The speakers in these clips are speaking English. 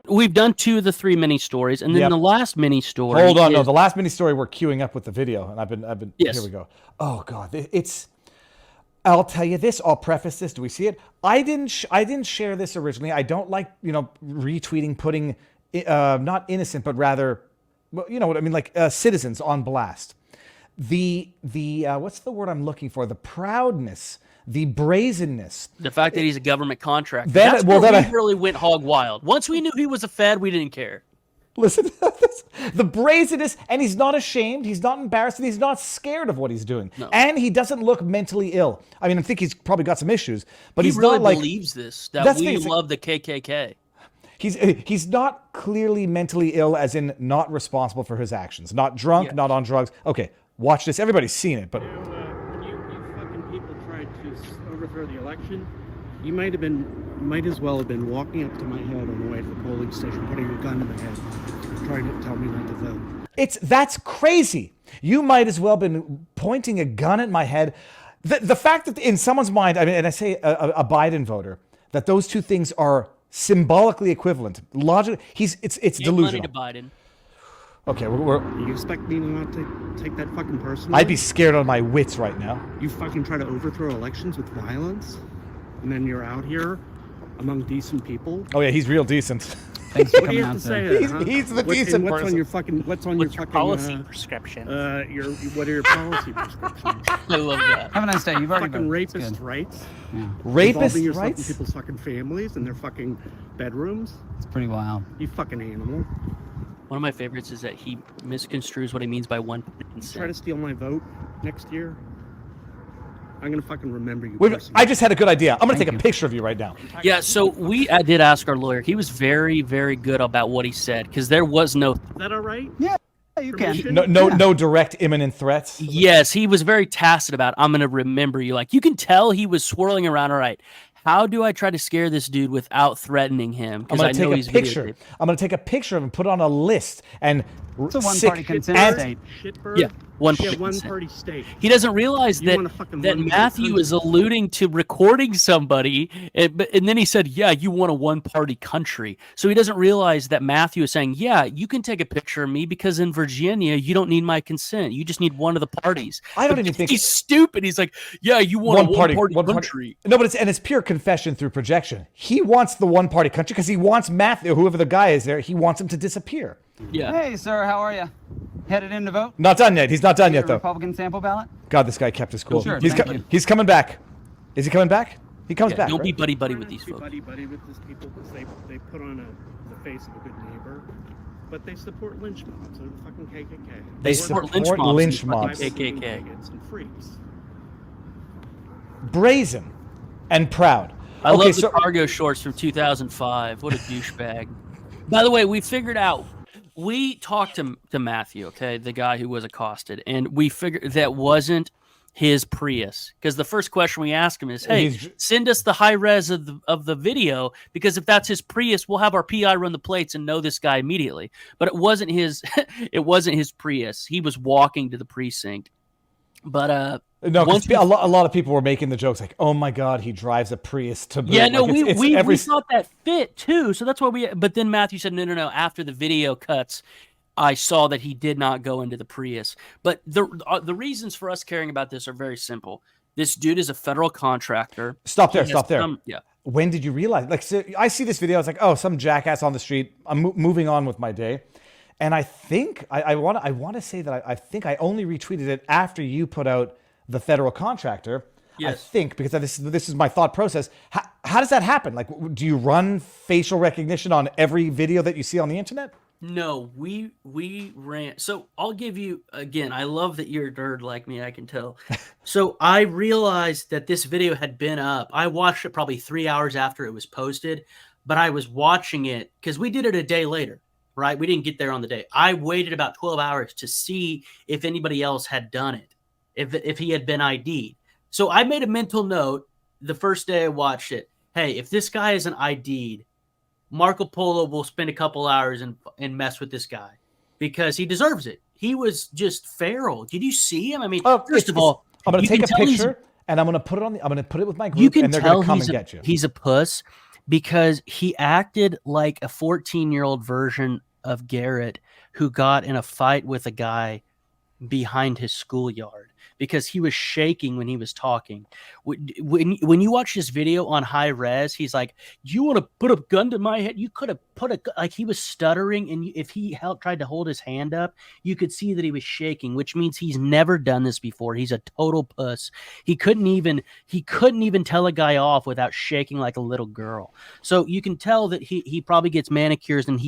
we've done 2 of the 3 mini stories, and then the last mini story. Hold on, no, the last mini story we're queuing up with the video, and I've been. Yes. Here we go. Oh God, it's. I'll tell you this. I'll preface this. Do we see it? I didn't share this originally. I don't like retweeting, putting not innocent, but rather, you know what I mean, like citizens on blast. The what's the word I'm looking for? The proudness, the brazenness, the fact that he's a government contractor. That's where we really went hog wild. Once we knew he was a Fed, we didn't care. Listen to this. The brazenness, and he's not ashamed, he's not embarrassed, and he's not scared of what he's doing. No. And he doesn't look mentally ill. I mean, I think he's probably got some issues, but he's really not like... believes this, that we love the KKK. He's not clearly mentally ill, as in not responsible for his actions. Not drunk, not on drugs. Okay, watch this. Everybody's seen it, but... When you fucking people tried to overthrow the election, you might as well have been walking up to my head on the way to the polling station, putting a gun in my head, trying to tell me not to vote. That's crazy. You might as well have been pointing a gun at my head. The fact that in someone's mind, I mean, and I say a Biden voter, that those two things are symbolically equivalent. Logically, it's delusional. Money to Biden. Okay, You expect me not to take that fucking personally? I'd be scared on my wits right now. You fucking try to overthrow elections with violence, and then you're out here among decent people. Oh yeah, he's real decent. Thanks for what do you coming have to out say? There. He's the decent what's person. On your fucking, what's on your fucking policy prescription? What are your policy prescriptions? I love that. Have a nice day. You've already Fucking voted. rapist rights. Yeah. Rapist involving yourself rights? in people's fucking families and their fucking bedrooms. It's pretty wild. You fucking animal. One of my favorites is that he misconstrues what he means by one consent. Try to steal my vote next year. I'm gonna fucking remember you. I just had a good idea. I'm gonna take a picture of you right now. Yeah, so we did ask our lawyer. He was very, very good about what he said, because there was no... Is that all right? Yeah, you can. No direct imminent threats. Yes, he was very tacit about, I'm gonna remember you. Like, you can tell he was swirling around. All right, how do I try to scare this dude without threatening him? I'm gonna take a picture. I'm gonna take a picture of him, put it on a list, and it's a one-party consent state. Yeah, one party state. He doesn't realize that Matthew is alluding to recording somebody, and then he said, "Yeah, you want a one-party country." So he doesn't realize that Matthew is saying, "Yeah, you can take a picture of me because in Virginia you don't need my consent. You just need one of the parties." I don't even think he's stupid. He's like, "Yeah, you want one party country." No, but it's pure confession through projection. He wants the one-party country because he wants Matthew, whoever the guy is there, he wants him to disappear. Yeah. Hey, sir, how are you? Headed in to vote? Not done yet. He's not done yet, though. Republican sample ballot? God, this guy kept his cool. Sure, he's coming back. Is he coming back? He comes back. Don't right? be buddy with these folks. Buddy with these people because they put on the face of a good neighbor, but they support lynch mobs and the fucking KKK. They support lynch mobs. KKK. And freaks. Brazen and proud. I love the cargo shorts from 2005. What a douchebag. By the way, we figured out, we talked to Matthew, okay, the guy who was accosted, and we figured that wasn't his Prius. Because the first question we asked him is, hey, send us the high res of the video, because if that's his Prius, we'll have our PI run the plates and know this guy immediately. But it wasn't his Prius. He was walking to the precinct. But no, a lot of people were making the jokes like, "Oh my God, he drives a Prius to boot." Yeah, no, we thought that fit too, so that's why we. But then Matthew said, "No. After the video cuts, I saw that he did not go into the Prius." But the reasons for us caring about this are very simple. This dude is a federal contractor. Stop there. Yeah. When did you realize? Like, so I see this video. I was like, "Oh, some jackass on the street." I'm moving on with my day. And I think I want to say that I think I only retweeted it after you put out the federal contractor. Yes. I think, because this is my thought process. How does that happen? Like, do you run facial recognition on every video that you see on the internet? No, we ran. So I'll give you, again, I love that you're a nerd like me, I can tell. So I realized that this video had been up. I watched it probably 3 hours after it was posted, but I was watching it because we did it a day later. Right? We didn't get there on the day. I waited about 12 hours to see if anybody else had done it, if he had been ID'd. So I made a mental note the first day I watched it. Hey, if this guy isn't ID'd, Marco Polo will spend a couple hours and mess with this guy because he deserves it. He was just feral. Did you see him? I mean, first of all, I'm going to take a picture and I'm going to put it with my group, and they're going to come and get you. He's a puss. because he acted like a 14-year-old version of Garrett who got in a fight with a guy behind his schoolyard because he was shaking when he was talking. When you watch this video on high res, he's like, "You want to put a gun to my head? You could have put a," like he was stuttering, and if he tried to hold his hand up, you could see that he was shaking, which means he's never done this before. He's a total puss. He couldn't even tell a guy off without shaking like a little girl. So you can tell that he probably gets manicures, and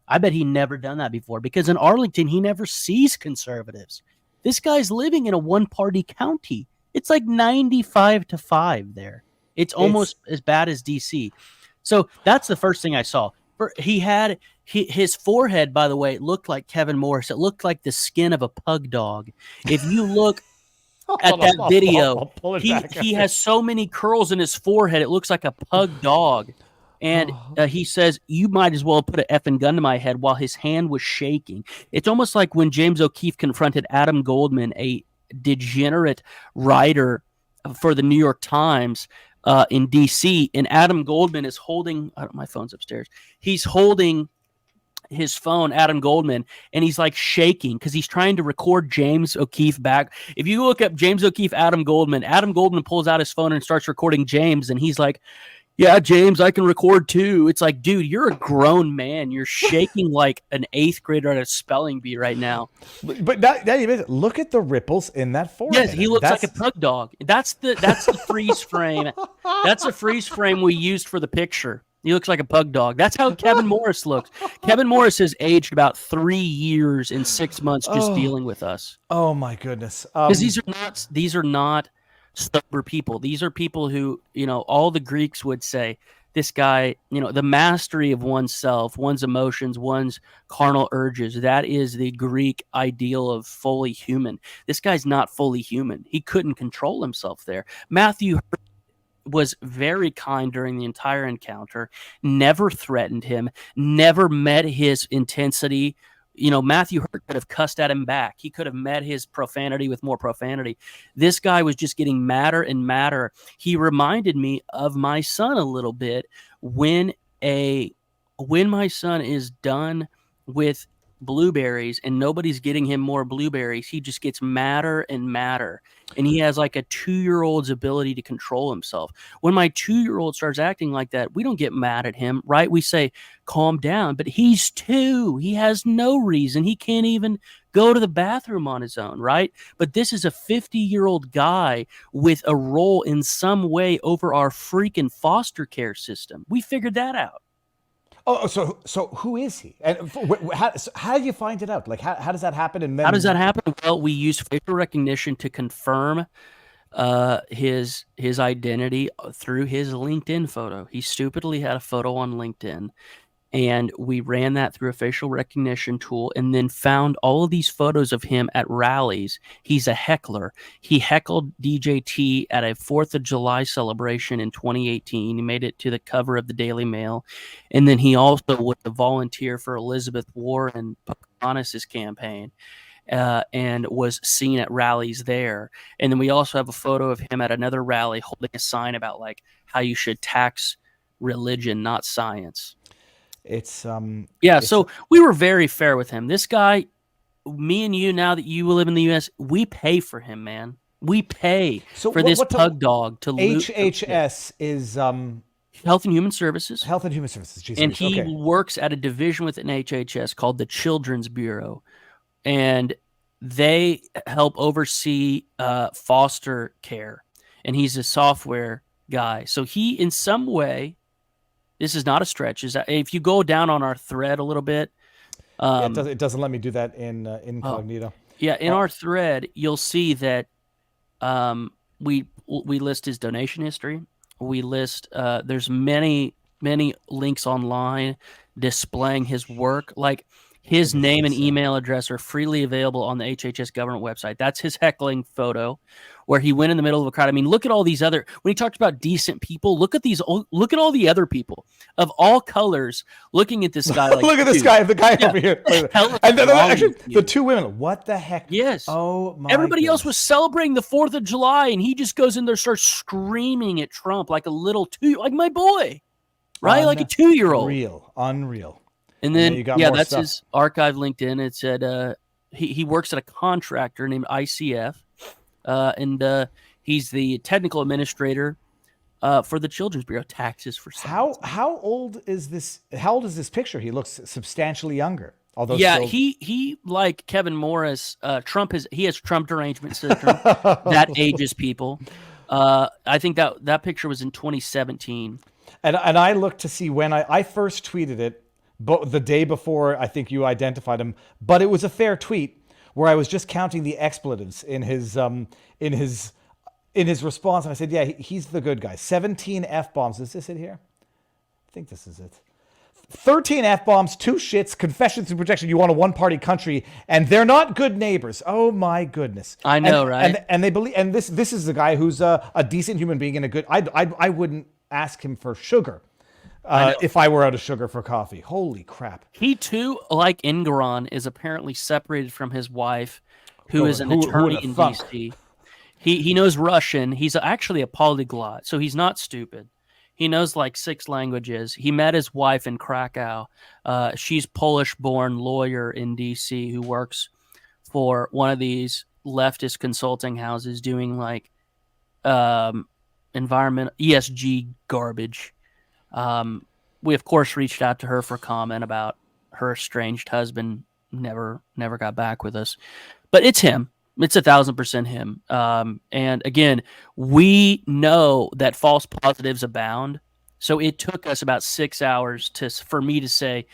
I bet he never done that before, because in Arlington, he never sees conservatives. This guy's living in a one-party county. It's like 95-5 there. It's almost as bad as DC. So that's the first thing I saw. He had his forehead, by the way, looked like Kevin Morris. It looked like the skin of a pug dog. If you look at that video, he has so many curls in his forehead, it looks like a pug dog. And he says, "You might as well put an effing gun to my head," while his hand was shaking. It's almost like when James O'Keefe confronted Adam Goldman, a degenerate writer for the New York Times in D.C., and Adam Goldman is holding my phone's upstairs. He's holding his phone, Adam Goldman, and he's like shaking because he's trying to record James O'Keefe back. If you look up James O'Keefe, Adam Goldman pulls out his phone and starts recording James, and he's like, "Yeah, James, I can record too." It's like, dude, you're a grown man. You're shaking like an 8th grader at a spelling bee right now. But look at the ripples in that forehead. Yes, he looks like a pug dog. That's the freeze frame. That's a freeze frame we used for the picture. He looks like a pug dog. That's how Kevin Morris looks. Kevin Morris has aged about 3 years and 6 months just dealing with us. Oh my goodness! Because these are not sober people. These are people who, all the Greeks would say, this guy, the mastery of oneself, one's emotions, one's carnal urges. That is the Greek ideal of fully human. This guy's not fully human. He couldn't control himself there. Matthew was very kind during the entire encounter, never threatened him, never met his intensity. Matthew Hurt could have cussed at him back. He could have met his profanity with more profanity. This guy was just getting madder and madder. He reminded me of my son a little bit. When my son is done with blueberries and nobody's getting him more blueberries, he just gets madder and madder. And he has like a 2-year-old's ability to control himself. When my 2-year-old starts acting like that, we don't get mad at him, right? We say, "Calm down." But he's 2. He has no reason. He can't even go to the bathroom on his own, right? But this is a 50-year-old guy with a role in some way over our freaking foster care system. We figured that out. Oh, so who is he? And how do you find it out? Like, how does that happen? And then... How does that happen? Well, we use facial recognition to confirm his identity through his LinkedIn photo. He stupidly had a photo on LinkedIn, and we ran that through a facial recognition tool and then found all of these photos of him at rallies. He's a heckler. He heckled DJT at a 4th of July celebration in 2018. He made it to the cover of the Daily Mail. And then he also was a volunteer for Elizabeth Warren Pocahontas' campaign. And was seen at rallies there. And then we also have a photo of him at another rally holding a sign about like how you should tax religion, not science. So we were very fair with him. This guy, me and you, now that you live in the U.S., we pay for him, man. We pay for this pug dog to loot. HHS is Health and Human Services. Health and Human Services. Jeez, and he works at a division within HHS called the Children's Bureau. And they help oversee foster care. And he's a software guy. So he, in some way, this is not a stretch. If you go down on our thread a little bit. It doesn't let me do that in incognito. In our thread, you'll see that we list his donation history. We list, there's many links online displaying his work. Like, his name and email address are freely available on the HHS government website. That's his heckling photo where he went in the middle of a crowd. I mean, look at all these other, when he talked about decent people, look at all the other people of all colors looking at this guy. Like, look at this guy, the guy over here. And actually, the 2 women, what the heck? Yes. Oh my Everybody else was celebrating the 4th of July, and he just goes in there, starts screaming at Trump like a little like my boy. right? Like a 2-year-old. Unreal. And then, you got yeah, more that's stuff. his archive LinkedIn. It said he works at a contractor named ICF, and he's the technical administrator for the Children's Bureau. Taxes for science. How old is this? How old is this picture? He looks substantially younger. Although Yeah, still... he like Kevin Morris. Trump has Trump derangement syndrome that ages people. I think that picture was in 2017. And I looked to see when I first tweeted it, but the day before I think you identified him. But it was a fair tweet where I was just counting the expletives in his response, and I said, yeah, he's the good guy. 17 F-bombs. Is this it here? I think this is it. 13 F-bombs, 2 shits, confessions and protection. You want a one-party country, and they're not good neighbors. Oh my goodness! I know, right? And they believe. And this is the guy who's a decent human being and a good. I wouldn't ask him for sugar if I were out of sugar for coffee. Holy crap! He too, like Ingron, is apparently separated from his wife, who is an attorney in DC. He knows Russian. He's actually a polyglot, so he's not stupid. He knows like 6 languages. He met his wife in Krakow. She's Polish-born lawyer in D.C. who works for one of these leftist consulting houses doing like environmental ESG garbage. We of course reached out to her for comment about her estranged husband. Never got back with us, but it's him. It's 1,000% him. And again, we know that false positives abound. So it took us about 6 hours for me to say,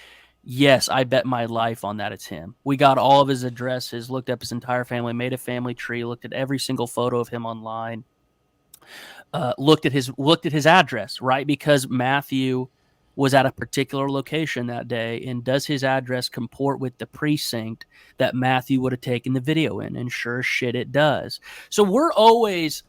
yes, I bet my life on that it's him. We got all of his addresses, looked up his entire family, made a family tree, looked at every single photo of him online, looked at his address, right? Because Matthew was at a particular location that day, and does his address comport with the precinct that Matthew would have taken the video in? And sure as shit it does. So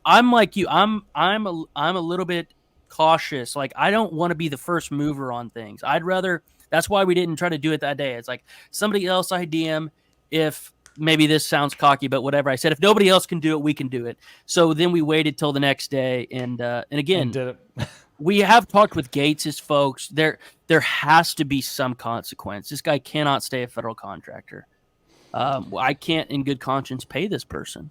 I'm like you, I'm a little bit cautious. Like, I don't want to be the first mover on things. That's why we didn't try to do it that day. It's like somebody else I DM, if maybe this sounds cocky, but whatever. I said, if nobody else can do it, we can do it. So then we waited till the next day, and again, and did it. we have talked with Gates's folks. There has to be some consequence. This guy cannot stay a federal contractor. I can't, in good conscience, pay this person.